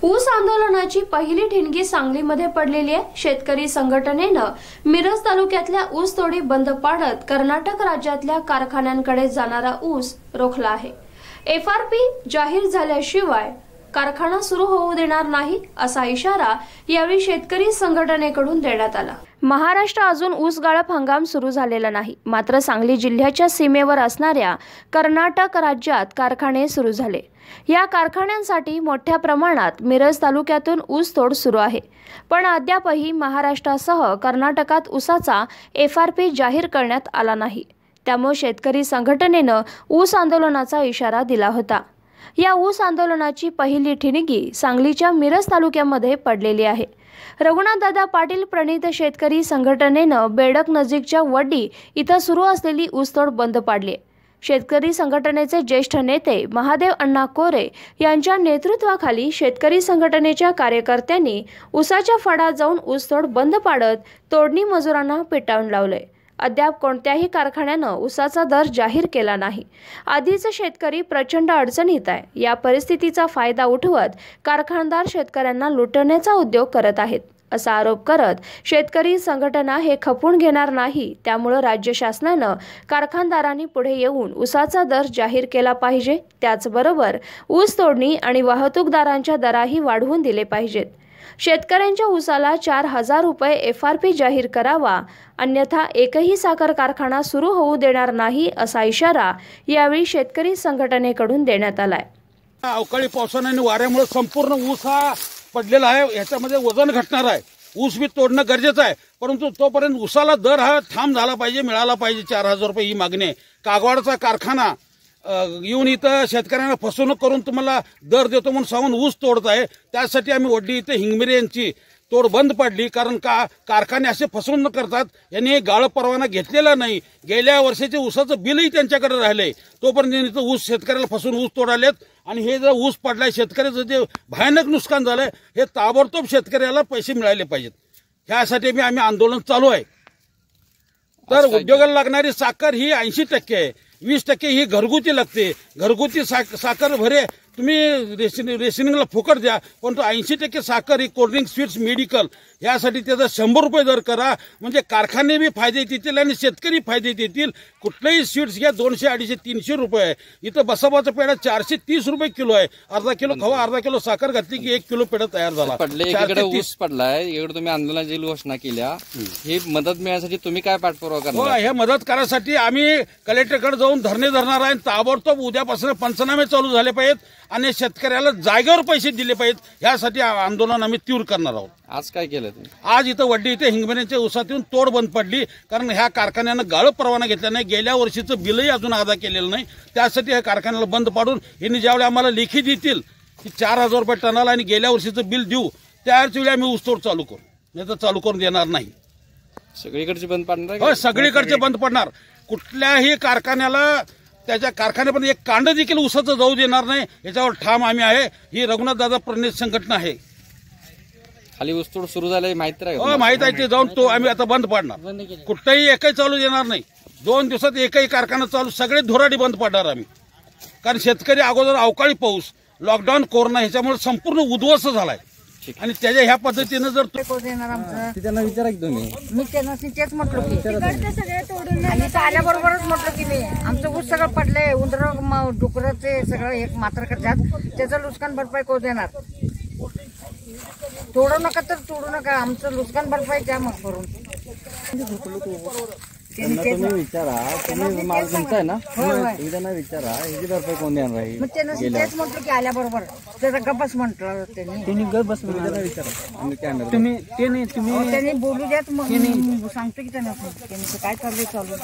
ऊस आंदोलनाची पहिली ठिणगी सांगलीमध्ये पडलेली आहे। शेतकरी संघटनेनं मिरज तालुक्यातल्या ऊस तोडी बंद पाडत कर्नाटक राज्यातल्या कारखान्यांकडे जाणारा ऊस रोखला आहे। FRP जाहीर झाल्याशिवाय कारखाना सुरू होऊ देणार नाही असा इशारा यावेळी शेतकरी संघटनेकडून देण्यात आला। महाराष्ट्र अजून ऊस गाळप हंगाम सुरू झालेला नाही, मात्र सांगली जिल्ह्याच्या सीमेवर असणाऱ्या कर्नाटक राज्यात कारखाने सुरू झाले। या कारखान्यांसाठी मोठ्या प्रमाणात मिरज तालुक्यातून ऊस तोड सुरू आहे, पण अद्यापही महाराष्ट्रासह कर्नाटकात ऊसाचा FRP जाहीर करण्यात आला नाही। त्यामुळे शेतकरी संघटनेनं ऊस आंदोलनाचा इशारा दिला होता। या ऊस आंदोलनाची पहिली ठिणगी सांगलीच्या मिरज तालुक्यामध्ये पडलेली आहे। रघुनाथदादा पाटील प्रणित शेतकरी संघटनेनं बेडक नजीकच्या वड्डी इथं सुरू असलेली ऊसतोड बंद पाडली। शेतकरी संघटनेचे ज्येष्ठ नेते महादेव अण्णा कोरे यांच्या नेतृत्वाखाली शेतकरी संघटनेच्या कार्यकर्त्यांनी ऊसाच्या फडात जाऊन ऊसतोड बंद पाडत तोडणी मजुरांना पेटावून लावले। अद्याप कोणत्याही कारखान्यानं ऊसाचा दर जाहीर केला नाही। आधीच शेतकरी प्रचंड अडचणीत आहे। या परिस्थितीचा फायदा उठवत कारखानदार शेतकऱ्यांना लुटण्याचा उद्योग करत आहेत असा आरोप करत शेतकरी संघटना हे खपून घेणार नाही। त्यामुळे राज्य शासनानं कारखानदारांनी पुढे येऊन ऊसाचा दर जाहीर केला पाहिजे। त्याचबरोबर ऊस तोडणी आणि वाहतूकदारांच्या दराही वाढवून दिले पाहिजेत। शेतकऱ्यांच्या ऊसाला 4,000 रुपये FRP जाहीर करावा, अन्यथा एकही साखर कारखाना सुरू होऊ देणार नाही असा इशारा यावेळी शेतकरी संघटनेकडून देण्यात आलाय। अवकाळी पावसाने आणि वाऱ्यामुळे संपूर्ण ऊस हा पडलेला आहे। याच्यामध्ये वजन घटणार आहे। ऊस बी तोडणं गरजेचं आहे, परंतु तोपर्यंत ऊसाला दर हा ठाम झाला पाहिजे, मिळाला पाहिजे। 4,000 रुपये ही मागणी आहे। कागवाडचा कारखाना येऊन इथं शेतकऱ्यांना फसवणूक करून तुम्हाला दर देतो म्हणून सांगून ऊस तोडत आहे। त्यासाठी आम्ही वड्डी इथे हिंगमिरे यांची तोड बंद पाडली, कारण कारखाने असे फसवणूक करतात। यांनी गाळप परवाना घेतलेला नाही। गेल्या वर्षाचे ऊसाचं बिलही त्यांच्याकडे राहिलंय, तोपर्यंत इथं ऊस शेतकऱ्याला फसवून ऊस तोडालेत। आणि हे जर ऊस पडलाय, शेतकऱ्याचं जे भयानक नुकसान झालंय, हे ताबडतोब शेतकऱ्याला पैसे मिळाले पाहिजेत। ह्यासाठी आम्ही आंदोलन चालू आहे। तर उद्योगाला लागणारी साखर ही 80% आहे, 20% ही घरगुती लागते। घरगुती साखर भरे तुम्ही रेशनिंगला फुकट द्या, परंतु 80% साखर ही कोल्ड्रिंक, स्वीट्स, मेडिकल यासाठी त्याचा 100 रुपये दर करा, म्हणजे कारखाने बी फायदे देतील आणि शेतकरी फायदे देतील। कुठलेही स्वीट्स घ्या 200, 250, 300 रुपये आहे। इथं बसाबाचा पेढा 430 रुपये किलो आहे। अर्धा किलो खवा, अर्धा किलो साखर घातली की 1 किलो पेढा तयार झाला। एकीकडे ऊस पडलाय, एकीकडे तुम्ही आंदोलनाची घोषणा केल्या। ही मदत मिळण्यासाठी तुम्ही काय पाठपुरावा करणार? हे मदत करण्यासाठी आम्ही कलेक्टरकडे जाऊन धरणे धरणार आहे। ताबडतोब उद्यापासून पंचनामे चालू झाले पाहिजेत आणि शेतकऱ्याला जागेवर पैसे दिले पाहिजेत। यासाठी आंदोलन आम्ही तीव्र करणार आहोत। आज काय केलं तुम्ही? आज इथं वड्डी इथे हिंगमिरेच्या ऊसातून तोड बंद पडली, कारण ह्या कारखान्यानं गाळप परवाना घेतला नाही। गेल्या वर्षीचं बिलही अजून अदा केलेलं नाही। त्यासाठी ह्या कारखान्याला बंद पाडून यांनी ज्यावेळी आम्हाला लेखी देतील की 4,000 रुपये टनाला आणि गेल्या वर्षीचं बिल देऊ, त्याच वेळी आम्ही ऊसतोड चालू करू, नाही तर चालू करून देणार नाही। सगळीकडचे बंद पडणार? हो, सगळीकडचे बंद पडणार। कुठल्याही कारखान्याला त्याच्या कारखान्यापर्यंत एक कांड देखील ऊसाचं जाऊ देणार नाही, याच्यावर ठाम आम्ही आहे। ही रघुनाथदादा प्रणित संघटना आहे। खाली ऊसतोड सुरू झालंय माहिती आहे? हो, माहित आहे। ते जाऊन तो आम्ही आता बंद पाडणार। कुठलाही एकही चालू देणार नाही। 2 दिवसात एकही कारखाना चालू, सगळे धोराडी बंद पाडणार आम्ही। कारण शेतकरी अगोदर अवकाळी पाऊस, लॉकडाऊन, कोरोना ह्याच्यामुळे संपूर्ण उद्ध्वस्त झालाय आणि त्याच्या ह्या पद्धतीनं जर त्यांना विचारा की तुम्ही, मी त्यांना तेच म्हटलं की आणि आल्याबरोबरच म्हटलं की मी आमचं ऊस सगळं पडलंय, उंदर डुकराचे सगळं एक मात्र करतात, त्याचं नुकसान भरपाई कोण देणार? तोडू नका तर तोडू नका, आमचं नुकसान भरपाई द्या मग करून। तुम्ही विचारा, तुम्ही माल तुमचा आहे ना, त्यांना विचारा ह्याची भरपाई कोण देणार आहे? मग त्यांना तेच म्हटलं की आल्याबरोबर त्याचा गप्पस म्हटलं त्यांनी गप्पस विचारा तुम्ही त्यांनी बोलू द्यात, मग सांगतो की त्यांना काय चालू